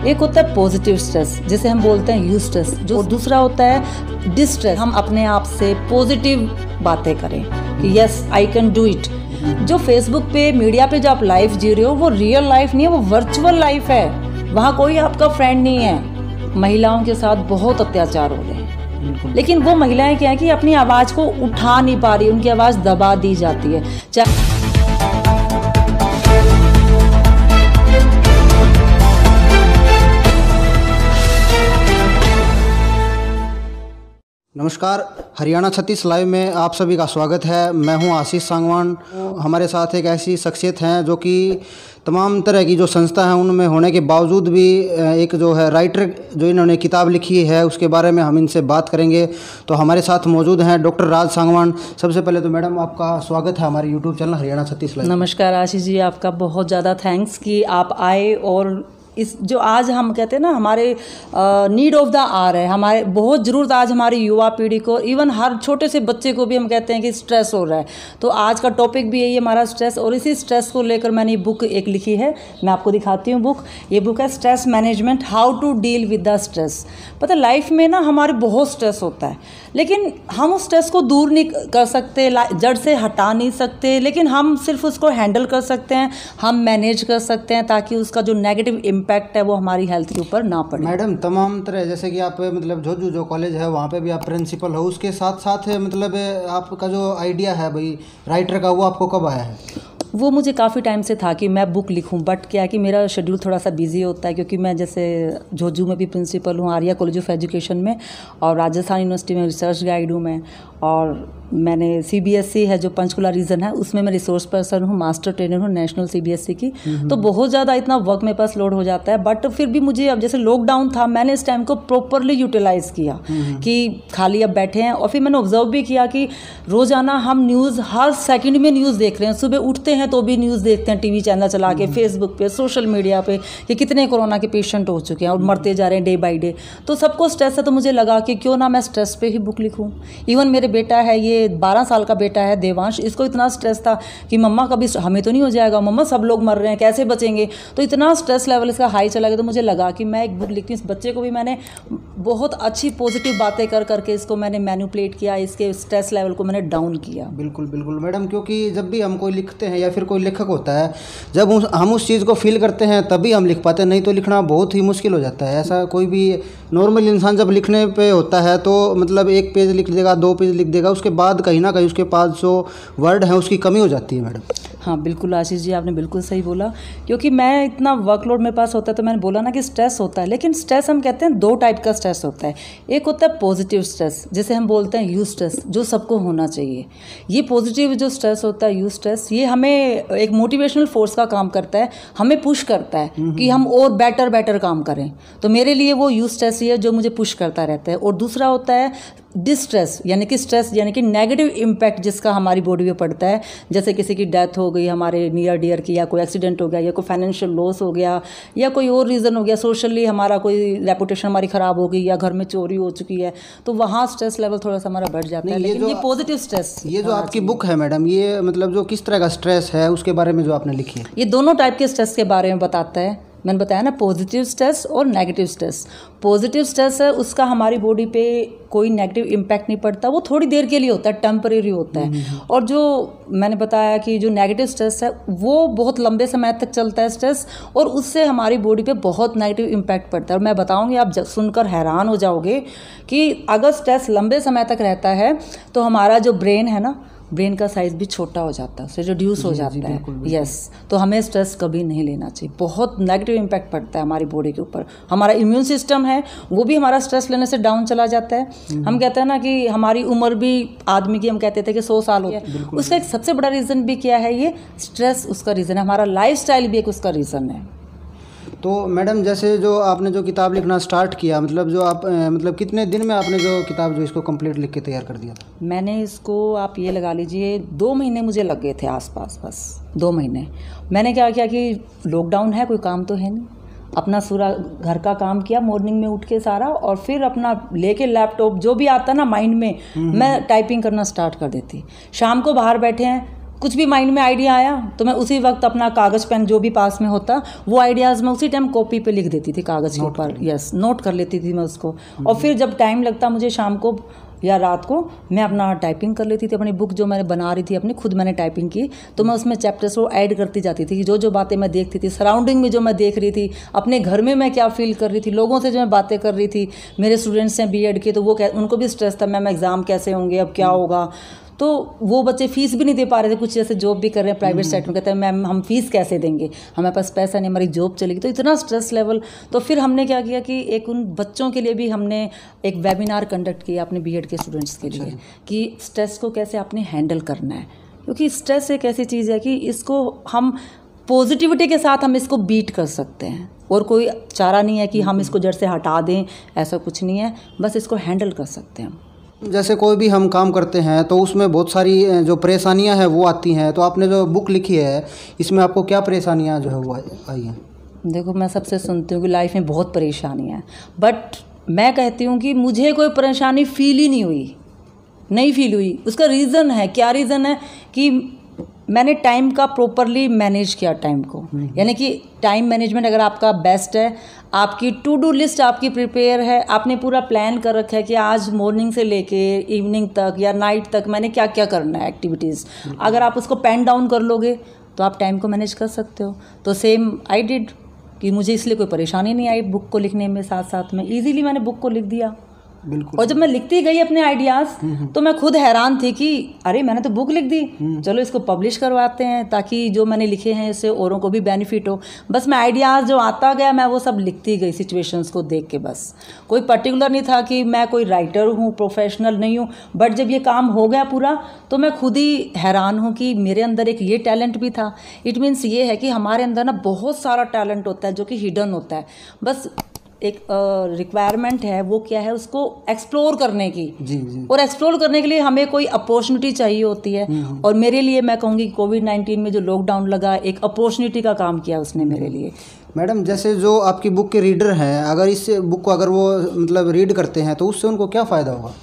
एक होता है पॉजिटिव स्ट्रेस जिसे हम बोलते हैं यूस्ट्रेस, जो दूसरा होता है डिस्ट्रेस। हम अपने आप से पॉजिटिव बातें करें कि yes I can do it. जो फेसबुक पे मीडिया पे जो आप लाइफ जी रहे हो वो रियल लाइफ नहीं है, वो वर्चुअल लाइफ है। वहाँ कोई आपका फ्रेंड नहीं है। महिलाओं के साथ बहुत अत्याचार हो रहे हैं, लेकिन वो महिलाएं क्या है कि अपनी आवाज़ को उठा नहीं पा रही, उनकी आवाज़ दबा दी जाती है। नमस्कार, हरियाणा 36 लाइव में आप सभी का स्वागत है। मैं हूं आशीष सांगवान। हमारे साथ एक ऐसी शख्सियत हैं जो कि तमाम तरह की जो संस्था हैं उनमें होने के बावजूद भी एक जो है राइटर जो इन्होंने किताब लिखी है उसके बारे में हम इनसे बात करेंगे। तो हमारे साथ मौजूद हैं डॉक्टर राज सांगवान। सबसे पहले तो मैडम आपका स्वागत है हमारे यूट्यूब चैनल हरियाणा 36 लाइव। नमस्कार आशीष जी, आपका बहुत ज़्यादा थैंक्स कि आप आए। और इस जो आज हम कहते हैं ना हमारे नीड ऑफ द आवर है, हमारे बहुत ज़रूरत आज हमारी युवा पीढ़ी को, इवन हर छोटे से बच्चे को भी हम कहते हैं कि स्ट्रेस हो रहा है। तो आज का टॉपिक भी यही है हमारा स्ट्रेस, और इसी स्ट्रेस को लेकर मैंने बुक एक लिखी है। मैं आपको दिखाती हूँ बुक। ये बुक है stress management, how to deal with the stress. पता है लाइफ में ना हमारे बहुत स्ट्रेस होता है, लेकिन हम उस स्ट्रेस को दूर नहीं कर सकते, जड़ से हटा नहीं सकते, लेकिन हम सिर्फ उसको हैंडल कर सकते हैं, हम मैनेज कर सकते हैं ताकि उसका जो नेगेटिव इम्पैक्ट है वो हमारी हेल्थ के ऊपर ना पड़े। मैडम तमाम तरह जैसे कि आप मतलब जो कॉलेज है वहाँ पे भी आप प्रिंसिपल हो, उसके साथ साथ मतलब आपका जो आइडिया है भाई राइटर का वो आपको कब आया है? वो मुझे काफ़ी टाइम से था कि मैं बुक लिखूं, बट क्या है कि मेरा शेड्यूल थोड़ा सा बिजी होता है, क्योंकि मैं जैसे झोझू में भी प्रिंसिपल हूँ, आर्या कॉलेज ऑफ एजुकेशन में, और राजस्थान यूनिवर्सिटी में रिसर्च गाइड हूँ मैं, और मैंने CBSE है जो पंचकुला रीजन है उसमें मैं रिसोर्स पर्सन हूँ, मास्टर ट्रेनर हूँ नेशनल CBSE की। तो बहुत ज़्यादा इतना वर्क मेरे पास लोड हो जाता है, बट फिर भी मुझे अब जैसे लॉकडाउन था मैंने इस टाइम को प्रॉपरली यूटिलाइज़ किया कि खाली अब बैठे हैं। और फिर मैंने ऑब्जर्व भी किया कि रोज़ाना हम न्यूज़ हर सेकंड में न्यूज़ देख रहे हैं। सुबह उठते हैं तो भी न्यूज़ देखते हैं, TV चैनल चला के, फेसबुक पे, सोशल मीडिया पे कि कितने कोरोना के पेशेंट हो चुके हैं और मरते जा रहे हैं डे बाई डे। तो सबको स्ट्रेस है, तो मुझे लगा कि क्यों ना मैं स्ट्रेस पे ही बुक लिखूँ। इवन मेरे बेटा है, ये 12 साल का बेटा है देवांश, इसको इतना स्ट्रेस था कि मम्मा कभी हमें तो नहीं हो जाएगा, मम्मा सब लोग मर रहे हैं कैसे बचेंगे। तो इतना स्ट्रेस लेवल इसका हाई चला गया। तो मुझे लगा कि मैं एक बुक लिखती हूँ। इस बच्चे को भी मैंने बहुत अच्छी पॉजिटिव बातें कर करके इसको मैंने मैनिपुलेट किया, इसके स्ट्रेस लेवल को मैंने डाउन किया। बिल्कुल बिल्कुल मैडम, क्योंकि जब भी हम कोई लिखते हैं या फिर कोई लेखक होता है, जब हम उस चीज़ को फील करते हैं तभी हम लिख पाते हैं, नहीं तो लिखना बहुत ही मुश्किल हो जाता है। ऐसा कोई भी नॉर्मल इंसान जब लिखने पे होता है तो मतलब 1 पेज लिख देगा, 2 पेज लिख देगा, उसके बाद कहीं ना कहीं उसके पास जो वर्ड है उसकी कमी हो जाती है। मैडम हाँ बिल्कुल आशीष जी, आपने बिल्कुल सही बोला, क्योंकि मैं इतना वर्कलोड मेरे पास होता है। तो मैंने बोला ना कि स्ट्रेस होता है, लेकिन स्ट्रेस हम कहते हैं 2 टाइप का स्ट्रेस होता है। एक होता है पॉजिटिव स्ट्रेस जिसे हम बोलते हैं यू स्ट्रेस, जो सबको होना चाहिए। ये पॉजिटिव जो स्ट्रेस होता है यू स्ट्रेस, ये हमें एक मोटिवेशनल फोर्स का काम करता है, हमें पुश करता है कि हम और बेटर काम करें। तो मेरे लिए वो यू स्ट्रेस ही है जो मुझे पुश करता रहता है। और दूसरा होता है डिस्ट्रेस, यानी कि स्ट्रेस यानी कि नेगेटिव इम्पैक्ट जिसका हमारी बॉडी पे पड़ता है। जैसे किसी की डेथ हो गई हमारे नियर डियर की, या कोई एक्सीडेंट हो गया, या कोई फाइनेंशियल लॉस हो गया, या कोई और रीज़न हो गया, सोशली हमारा कोई रेपुटेशन हमारी ख़राब हो गई, या घर में चोरी हो चुकी है, तो वहाँ स्ट्रेस लेवल थोड़ा सा हमारा बढ़ जाता है। लेकिन ये पॉजिटिव स्ट्रेस, ये जो आपकी बुक है मैडम, ये मतलब जो किस तरह का स्ट्रेस है उसके बारे में जो आपने लिखी है, ये दोनों टाइप के स्ट्रेस के बारे में बताता है। मैंने बताया ना पॉजिटिव स्ट्रेस और नेगेटिव स्ट्रेस। पॉजिटिव स्ट्रेस है उसका हमारी बॉडी पे कोई नेगेटिव इम्पैक्ट नहीं पड़ता, वो थोड़ी देर के लिए होता है, टेम्परेरी होता है। और जो मैंने बताया कि जो नेगेटिव स्ट्रेस है वो बहुत लंबे समय तक चलता है स्ट्रेस, और उससे हमारी बॉडी पे बहुत नेगेटिव इम्पैक्ट पड़ता है। और मैं बताऊंगी, आप सुनकर हैरान हो जाओगे कि अगर स्ट्रेस लंबे समय तक रहता है तो हमारा जो ब्रेन है ना, ब्रेन का साइज़ भी छोटा हो जाता है, उससे रिड्यूस हो जाता है। यस, तो हमें स्ट्रेस कभी नहीं लेना चाहिए। बहुत नेगेटिव इम्पैक्ट पड़ता है हमारी बॉडी के ऊपर। हमारा इम्यून सिस्टम है वो भी हमारा स्ट्रेस लेने से डाउन चला जाता है। हम कहते हैं ना कि हमारी उम्र भी आदमी की, हम कहते थे कि 100 साल हो गया, उसका एक सबसे बड़ा रीज़न भी क्या है, ये स्ट्रेस उसका रीज़न है। हमारा लाइफस्टाइल भी एक उसका रीज़न है। तो मैडम जैसे जो आपने जो किताब लिखना स्टार्ट किया, मतलब जो आप मतलब कितने दिन में आपने जो किताब जो इसको कंप्लीट लिख के तैयार कर दिया था? मैंने इसको आप ये लगा लीजिए 2 महीने मुझे लग गए थे आसपास, बस 2 महीने। मैंने क्या किया कि लॉकडाउन है, कोई काम तो है नहीं, अपना पूरा घर का काम किया मॉर्निंग में उठ के सारा, और फिर अपना लेके लैपटॉप जो भी आता ना माइंड में, मैं टाइपिंग करना स्टार्ट कर देती। शाम को बाहर बैठे हैं कुछ भी माइंड में आइडिया आया तो मैं उसी वक्त अपना कागज़ पेन जो भी पास में होता वो आइडियाज़ मैं उसी टाइम कॉपी पे लिख देती थी कागज़ के ऊपर। यस, नोट कर लेती थी मैं उसको। और फिर जब टाइम लगता मुझे शाम को या रात को, मैं अपना टाइपिंग कर लेती थी। अपनी बुक जो मैंने बना रही थी अपनी, खुद मैंने टाइपिंग की, तो मैं उसमें चैप्टर्स को ऐड करती जाती थी कि जो जो बातें मैं देखती थी, सराउंडिंग में जो मैं देख रही थी, अपने घर में मैं क्या फील कर रही थी, लोगों से जो मैं बातें कर रही थी। मेरे स्टूडेंट्स हैं बीएड के, तो वो उनको भी स्ट्रेस था मैम एग्ज़ाम कैसे होंगे, अब क्या होगा। तो वो बच्चे फीस भी नहीं दे पा रहे थे, कुछ जैसे जॉब भी कर रहे हैं प्राइवेट सेक्टर में, कहते हैं मैम हम फीस कैसे देंगे, हमारे पास पैसा नहीं, हमारी जॉब चलेगी। तो इतना स्ट्रेस लेवल। तो फिर हमने क्या किया कि एक उन बच्चों के लिए भी हमने एक वेबिनार कंडक्ट किया अपने बीएड के स्टूडेंट्स के लिए कि स्ट्रेस को कैसे आपने हैंडल करना है। क्योंकि स्ट्रेस एक ऐसी चीज़ है कि इसको हम पॉजिटिविटी के साथ हम इसको बीट कर सकते हैं, और कोई चारा नहीं है कि हम इसको जड़ से हटा दें, ऐसा कुछ नहीं है, बस इसको हैंडल कर सकते हैं हम। जैसे कोई भी हम काम करते हैं तो उसमें बहुत सारी जो परेशानियां हैं वो आती हैं, तो आपने जो बुक लिखी है इसमें आपको क्या परेशानियां जो है वो आई हैं? देखो, मैं सबसे सुनती हूँ कि लाइफ में बहुत परेशानियां हैं, बट मैं कहती हूँ कि मुझे कोई परेशानी फील ही नहीं फील हुई। उसका रीज़न है, क्या रीज़न है कि मैंने टाइम का प्रॉपरली मैनेज किया टाइम को। यानी कि टाइम मैनेजमेंट अगर आपका बेस्ट है, आपकी टू डू लिस्ट आपकी प्रिपेयर है, आपने पूरा प्लान कर रखा है कि आज मॉर्निंग से लेके इवनिंग तक या नाइट तक मैंने क्या क्या करना है एक्टिविटीज़, अगर आप उसको पेन डाउन कर लोगे तो आप टाइम को मैनेज कर सकते हो। तो सेम आई डिड कि मुझे इसलिए कोई परेशानी नहीं आई बुक को लिखने में, साथ साथ में ईजीली मैंने बुक को लिख दिया। बिल्कुल। और जब मैं लिखती गई अपने आइडियाज़ तो मैं खुद हैरान थी कि अरे मैंने तो बुक लिख दी, चलो इसको पब्लिश करवाते हैं ताकि जो मैंने लिखे हैं इससे औरों को भी बेनिफिट हो। बस मैं आइडियाज़ जो आता गया मैं वो सब लिखती गई सिचुएशंस को देख के। बस कोई पर्टिकुलर नहीं था कि मैं कोई राइटर हूँ, प्रोफेशनल नहीं हूँ, बट जब ये काम हो गया पूरा तो मैं खुद ही हैरान हूँ कि मेरे अंदर एक ये टैलेंट भी था। इट मीन्स ये है कि हमारे अंदर ना बहुत सारा टैलेंट होता है जो कि हिडन होता है, बस एक रिक्वायरमेंट है वो क्या है उसको एक्सप्लोर करने की। जी। और एक्सप्लोर करने के लिए हमें कोई अपॉर्चुनिटी चाहिए होती है। और मेरे लिए मैं कहूँगी कोविड-19 में जो लॉकडाउन लगा एक अपॉर्चुनिटी का काम किया उसने मेरे लिए। मैडम, जैसे जो आपकी बुक के रीडर हैं, अगर इस बुक को अगर वो मतलब रीड करते हैं तो उससे उनको क्या फ़ायदा होगा?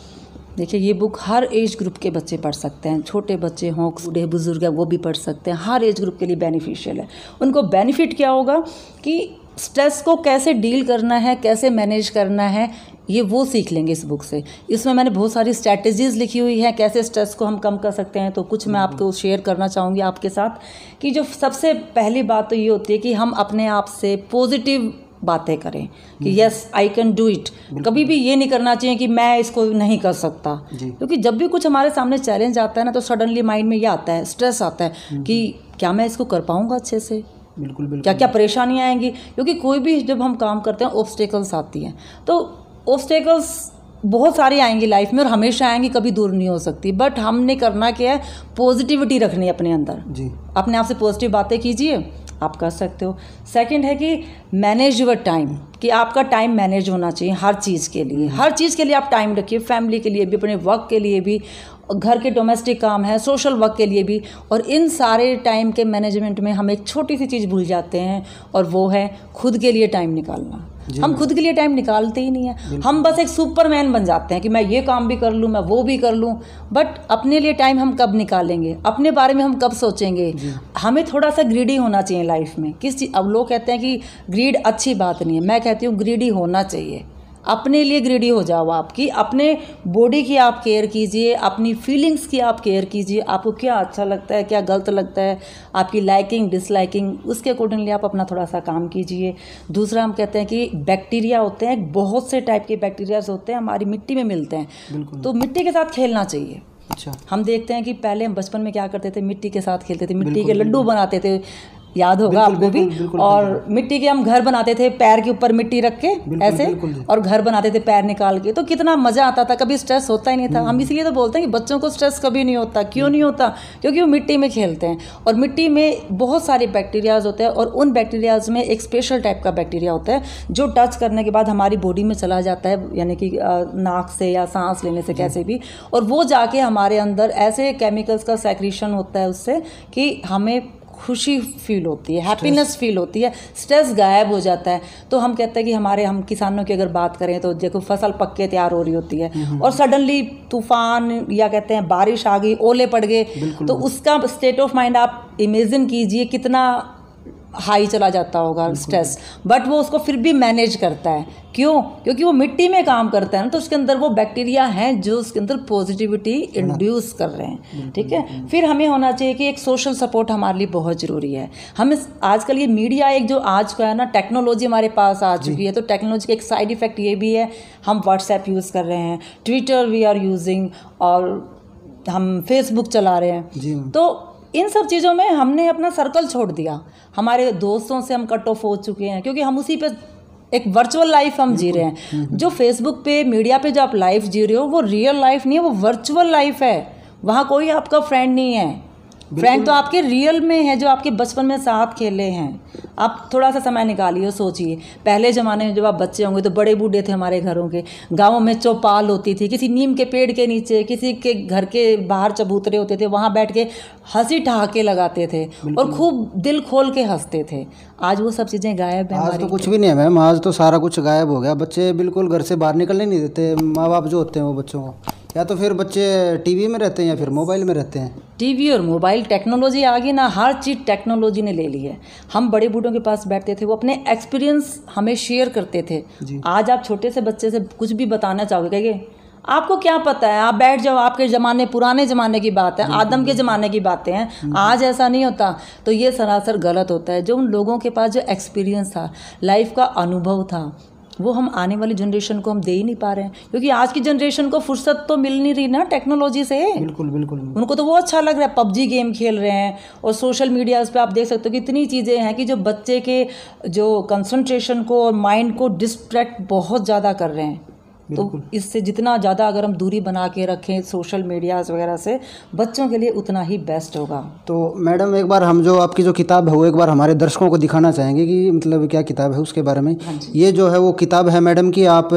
देखिए, ये बुक हर एज ग्रुप के बच्चे पढ़ सकते हैं, छोटे बच्चे हों, बूढ़े बुजुर्ग हैं वो भी पढ़ सकते हैं, हर एज ग्रुप के लिए बेनिफिशियल है। उनको बेनिफिट क्या होगा कि स्ट्रेस को कैसे डील करना है, कैसे मैनेज करना है, ये वो सीख लेंगे इस बुक से। इसमें मैंने बहुत सारी स्ट्रैटेजीज़ लिखी हुई है कैसे स्ट्रेस को हम कम कर सकते हैं। तो कुछ मैं आपको शेयर करना चाहूँगी आपके साथ कि जो सबसे पहली बात तो ये होती है कि हम अपने आप से पॉजिटिव बातें करें कि yes I can do it. कभी भी ये नहीं करना चाहिए कि मैं इसको नहीं कर सकता, क्योंकि जब भी कुछ हमारे सामने चैलेंज आता है ना तो सडनली माइंड में ये आता है, स्ट्रेस आता है कि क्या मैं इसको कर पाऊँगा अच्छे से, बिल्कुल क्या क्या परेशानियाँ आएंगी। क्योंकि कोई भी जब हम काम करते हैं ऑब्स्टेकल्स आती हैं, तो ऑब्स्टेकल्स बहुत सारी आएंगी लाइफ में और हमेशा आएंगी, कभी दूर नहीं हो सकती। बट हमने करना क्या है, पॉजिटिविटी रखनी है अपने अंदर जी। अपने आप से पॉजिटिव बातें कीजिए, आप कर सकते हो। सेकंड है कि मैनेज योर टाइम, कि आपका टाइम मैनेज होना चाहिए हर चीज़ के लिए। हर चीज़ के लिए आप टाइम रखिए, फैमिली के लिए भी, अपने वर्क के लिए भी, घर के डोमेस्टिक काम है, सोशल वर्क के लिए भी। और इन सारे टाइम के मैनेजमेंट में हम एक छोटी सी चीज़ भूल जाते हैं और वो है खुद के लिए टाइम निकालना। हम खुद के लिए टाइम निकालते ही नहीं है, हम बस एक सुपरमैन बन जाते हैं कि मैं ये काम भी कर लूँ, मैं वो भी कर लूँ। बट अपने लिए टाइम हम कब निकालेंगे, अपने बारे में हम कब सोचेंगे। हमें थोड़ा सा ग्रीडी होना चाहिए लाइफ में। किस चीज़, अब लोग कहते हैं कि ग्रीड अच्छी बात नहीं है, मैं कहती हूँ ग्रीडी होना चाहिए। अपने लिए ग्रीडी हो जाओ, आपकी अपने बॉडी की आप केयर कीजिए, अपनी फीलिंग्स की आप केयर कीजिए। आपको क्या अच्छा लगता है, क्या गलत लगता है, आपकी लाइकिंग डिसलाइकिंग, उसके अकॉर्डिंगली आप अपना थोड़ा सा काम कीजिए। दूसरा, हम कहते हैं कि बैक्टीरिया होते हैं, बहुत से टाइप के बैक्टीरियाज होते हैं, हमारी मिट्टी में मिलते हैं, तो मिट्टी के साथ खेलना चाहिए। अच्छा। हम देखते हैं कि पहले हम बचपन में क्या करते थे, मिट्टी के साथ खेलते थे, मिट्टी के लड्डू बनाते थे, याद होगा आपको भी। और मिट्टी के हम घर बनाते थे, पैर के ऊपर मिट्टी रख के ऐसे, और घर बनाते थे पैर निकाल के। तो कितना मजा आता था, कभी स्ट्रेस होता ही नहीं था। हम इसलिए तो बोलते हैं कि बच्चों को स्ट्रेस कभी नहीं होता। क्यों नहीं होता? क्योंकि वो मिट्टी में खेलते हैं, और मिट्टी में बहुत सारे बैक्टीरियाज होते हैं, और उन बैक्टीरियाज में एक स्पेशल टाइप का बैक्टीरिया होता है जो टच करने के बाद हमारी बॉडी में चला जाता है, यानी कि नाक से या सांस लेने से कैसे भी, और वो जाके हमारे अंदर ऐसे केमिकल्स का सेक्रेशन होता है उससे कि हमें खुशी फील होती है, हैप्पीनेस फील होती है, स्ट्रेस गायब हो जाता है। तो हम कहते हैं कि हम किसानों की अगर बात करें तो देखो फसल पक के तैयार हो रही होती है और सडनली तूफान या कहते हैं बारिश आ गई, ओले पड़ गए, तो उसका स्टेट ऑफ माइंड आप इमेजिन कीजिए कितना हाई चला जाता होगा स्ट्रेस। बट वो उसको फिर भी मैनेज करता है। क्यों? क्योंकि वो मिट्टी में काम करता है ना, तो उसके अंदर वो बैक्टीरिया हैं जो उसके अंदर पॉजिटिविटी इंड्यूस कर रहे हैं। ठीक है। फिर हमें होना चाहिए कि एक सोशल सपोर्ट हमारे लिए बहुत ज़रूरी है। हम आजकल ये मीडिया एक जो आज का है ना, टेक्नोलॉजी हमारे पास आ चुकी है, तो टेक्नोलॉजी का एक साइड इफ़ेक्ट ये भी है, हम व्हाट्सएप यूज़ कर रहे हैं, ट्विटर वी आर यूजिंग, और हम फेसबुक चला रहे हैं। तो इन सब चीज़ों में हमने अपना सर्कल छोड़ दिया, हमारे दोस्तों से हम कट ऑफ हो चुके हैं, क्योंकि हम उसी पे एक वर्चुअल लाइफ हम जी रहे हैं। जो फेसबुक पे, मीडिया पे जो आप लाइफ जी रहे हो, वो रियल लाइफ नहीं है, वो वर्चुअल लाइफ है। वहाँ कोई आपका फ्रेंड नहीं है। फ्रेंड तो आपके रियल में है, जो आपके बचपन में साथ खेले हैं। आप थोड़ा सा समय निकालिए, सोचिए पहले ज़माने में जब आप बच्चे होंगे तो बड़े बूढ़े थे हमारे घरों के, गाँवों में चौपाल होती थी, किसी नीम के पेड़ के नीचे, किसी के घर के बाहर चबूतरे होते थे, वहाँ बैठ के हंसी ठहाके लगाते थे और खूब दिल खोल के हंसते थे। आज वो सब चीज़ें गायब हैं। आज तो कुछ भी नहीं है मैम, आज तो सारा कुछ गायब हो गया। बच्चे बिल्कुल घर से बाहर निकलने नहीं देते, माँ बाप जो होते हैं वो बच्चों को, या तो फिर बच्चे टीवी में रहते हैं या फिर मोबाइल में रहते हैं। टीवी और मोबाइल, टेक्नोलॉजी आ गई ना, हर चीज़ टेक्नोलॉजी ने ले ली है। हम बड़े बूढ़ों के पास बैठते थे, वो अपने एक्सपीरियंस हमें शेयर करते थे। आज आप छोटे से बच्चे से कुछ भी बताना चाहोगे, कहेंगे आपको क्या पता है, आप बैठ जाओ, आपके ज़माने, पुराने ज़माने की बात है, आदम के ज़माने की बातें हैं, आज ऐसा नहीं होता। तो ये सरासर गलत होता है। जो उन लोगों के पास जो एक्सपीरियंस था, लाइफ का अनुभव था, वो हम आने वाली जनरेशन को हम दे ही नहीं पा रहे हैं, क्योंकि आज की जनरेशन को फुर्सत तो मिल नहीं रही ना टेक्नोलॉजी से। बिल्कुल बिल्कुल। उनको तो वो अच्छा लग रहा है, पबजी गेम खेल रहे हैं, और सोशल मीडिया पे आप देख सकते हो कि इतनी चीज़ें हैं कि जो बच्चे के जो कंसंट्रेशन को और माइंड को डिस्ट्रैक्ट बहुत ज़्यादा कर रहे हैं। तो इससे जितना ज़्यादा अगर हम दूरी बना के रखें सोशल मीडिया वगैरह से, बच्चों के लिए उतना ही बेस्ट होगा। तो मैडम एक बार हम जो आपकी जो किताब है वो एक बार हमारे दर्शकों को दिखाना चाहेंगे कि मतलब क्या किताब है उसके बारे में। ये जो है वो किताब है मैडम की, आप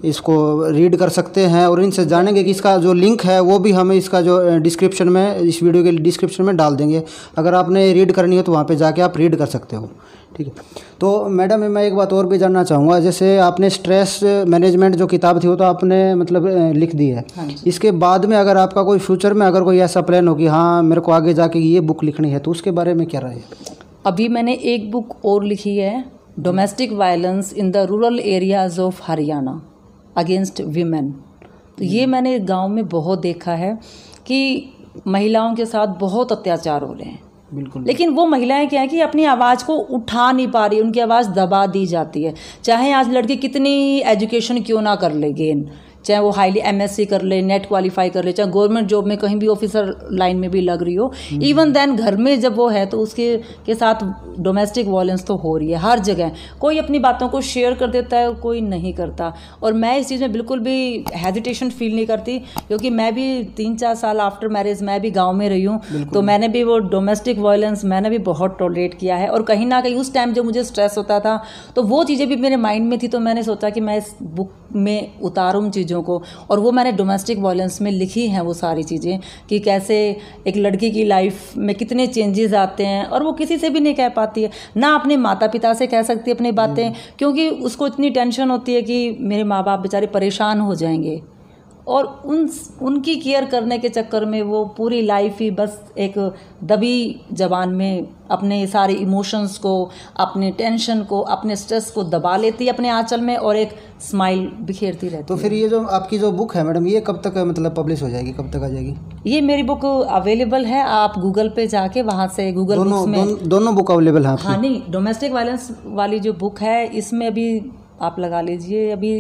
इसको रीड कर सकते हैं और इनसे जानेंगे कि इसका जो लिंक है वो भी हमें इसका जो डिस्क्रिप्शन में, इस वीडियो के डिस्क्रिप्शन में डाल देंगे। अगर आपने रीड करनी हो तो वहाँ पर जाके आप रीड कर सकते हो। ठीक है। तो मैडम मैं एक बात और भी जानना चाहूँगा, जैसे आपने स्ट्रेस मैनेजमेंट जो किताब थी वो तो आपने मतलब लिख दी है। इसके बाद में अगर आपका कोई फ्यूचर में अगर कोई ऐसा प्लान हो कि हाँ मेरे को आगे जाके ये बुक लिखनी है, तो उसके बारे में क्या राय है? अभी मैंने एक बुक और लिखी है, domestic violence in the rural areas of Haryana against women. तो ये मैंने गाँव में बहुत देखा है कि महिलाओं के साथ बहुत अत्याचार हो रहे हैं। बिल्कुल। लेकिन वो महिलाएं क्या है कि अपनी आवाज़ को उठा नहीं पा रही, उनकी आवाज़ दबा दी जाती है। चाहे आज लड़की कितनी एजुकेशन क्यों ना कर ले गेन, चाहे वो हाईली एमएससी कर ले, नेट क्वालिफाई कर ले, चाहे गवर्नमेंट जॉब में कहीं भी ऑफिसर लाइन में भी लग रही हो, इवन देन घर में जब वो है तो उसके के साथ डोमेस्टिक वायलेंस तो हो रही है हर जगह। कोई अपनी बातों को शेयर कर देता है, कोई नहीं करता। और मैं इस चीज़ में बिल्कुल भी हेजिटेशन फील नहीं करती, क्योंकि मैं भी 3-4 साल आफ्टर मैरिज मैं भी गाँव में रही हूँ, तो मैंने भी वो डोमेस्टिक वायलेंस मैंने भी बहुत टॉलरेट किया है। और कहीं ना कहीं उस टाइम जो मुझे स्ट्रेस होता था तो वो चीज़ें भी मेरे माइंड में थी, तो मैंने सोचा कि मैं इस बुक में उतारूँ चीज़ों को, और वो मैंने डोमेस्टिक वायलेंस में लिखी हैं वो सारी चीज़ें, कि कैसे एक लड़की की लाइफ में कितने चेंजेस आते हैं और वो किसी से भी नहीं कह पाती है, ना अपने माता पिता से कह सकती है अपनी बातें, क्योंकि उसको इतनी टेंशन होती है कि मेरे माँ बाप बेचारे परेशान हो जाएंगे, और उनकी केयर करने के चक्कर में वो पूरी लाइफ ही बस एक दबी जबान में अपने सारे इमोशंस को, अपने टेंशन को, अपने स्ट्रेस को दबा लेती है अपने आंचल में और एक स्माइल बिखेरती रहती है। तो फिर ये जो आपकी जो बुक है मैडम, ये कब तक मतलब पब्लिश हो जाएगी, कब तक आ जाएगी? ये मेरी बुक अवेलेबल है, आप गूगल पे जाके वहाँ से गूगल बुक्स में दोनों बुक अवेलेबल हैं? हाँ नहीं, डोमेस्टिक वायलेंस वाली जो बुक है इसमें अभी आप लगा लीजिए अभी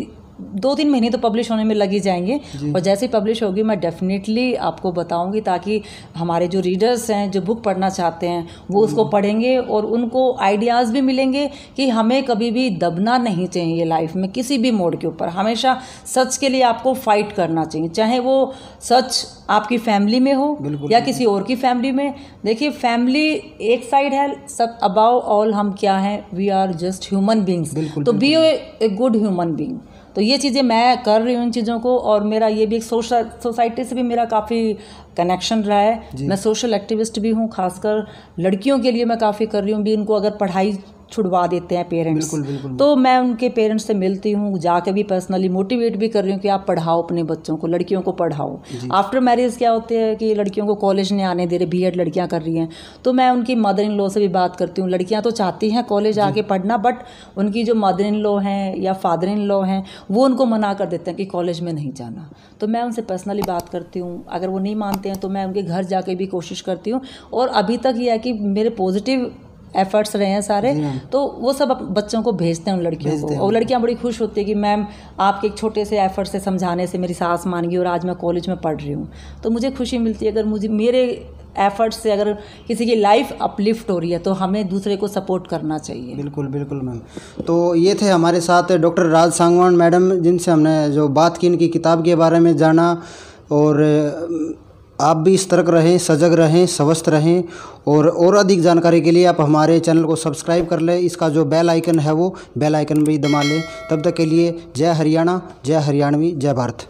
2-3 महीने तो पब्लिश होने में लग ही जाएंगे, और जैसे ही पब्लिश होगी मैं डेफिनेटली आपको बताऊंगी, ताकि हमारे जो रीडर्स हैं जो बुक पढ़ना चाहते हैं वो उसको पढ़ेंगे और उनको आइडियाज़ भी मिलेंगे कि हमें कभी भी दबना नहीं चाहिए लाइफ में किसी भी मोड़ के ऊपर। हमेशा सच के लिए आपको फाइट करना चाहिए, चाहे वो सच आपकी फैमिली में हो या किसी और की फैमिली में। देखिए फैमिली एक साइड है, सब अबाउ ऑल हम क्या हैं, we are just human beings. तो be a good human being. तो ये चीज़ें मैं कर रही हूँ इन चीज़ों को, और मेरा ये भी एक सोसाइटी से भी मेरा काफ़ी कनेक्शन रहा है। मैं सोशल एक्टिविस्ट भी हूँ, खासकर लड़कियों के लिए मैं काफ़ी कर रही हूँ भी। इनको अगर पढ़ाई छुड़वा देते हैं पेरेंट्स, तो मैं उनके पेरेंट्स से मिलती हूँ, जाके भी पर्सनली मोटिवेट भी कर रही हूँ कि आप पढ़ाओ अपने बच्चों को, लड़कियों को पढ़ाओ। आफ्टर मैरिज क्या होते हैं कि लड़कियों को कॉलेज नहीं आने दे रहे, बीएड लड़कियाँ कर रही हैं, तो मैं उनकी मदर इन लॉ से भी बात करती हूँ। लड़कियाँ तो चाहती हैं कॉलेज आके पढ़ना, बट उनकी जो मदर इन लॉ हैं या फादर इन लॉ हैं वो उनको मना कर देते हैं कि कॉलेज में नहीं जाना। तो मैं उनसे पर्सनली बात करती हूँ, अगर वो नहीं मानते हैं तो मैं उनके घर जाके भी कोशिश करती हूँ। और अभी तक ये है कि मेरे पॉजिटिव एफर्ट्स रहे हैं सारे, तो वो सब बच्चों को भेजते हैं उन लड़कियों को, और लड़कियां बड़ी खुश होती है कि मैम आपके एक छोटे से एफर्ट से समझाने से मेरी सास मान गई और आज मैं कॉलेज में पढ़ रही हूँ। तो मुझे खुशी मिलती है अगर मुझे मेरे एफर्ट्स से अगर किसी की लाइफ अपलिफ्ट हो रही है तो हमें दूसरे को सपोर्ट करना चाहिए। बिल्कुल बिल्कुल मैम। तो ये थे हमारे साथ डॉक्टर राज सांगवान मैडम, जिनसे हमने जो बात की, इनकी किताब के बारे में जाना। और आप भी सतर्क रहें, सजग रहें, स्वस्थ रहें, और अधिक जानकारी के लिए आप हमारे चैनल को सब्सक्राइब कर लें। इसका जो बेल आइकन है वो बेल आइकन भी दबा लें। तब तक के लिए जय हरियाणा, जय हरियाणवी, जय भारत।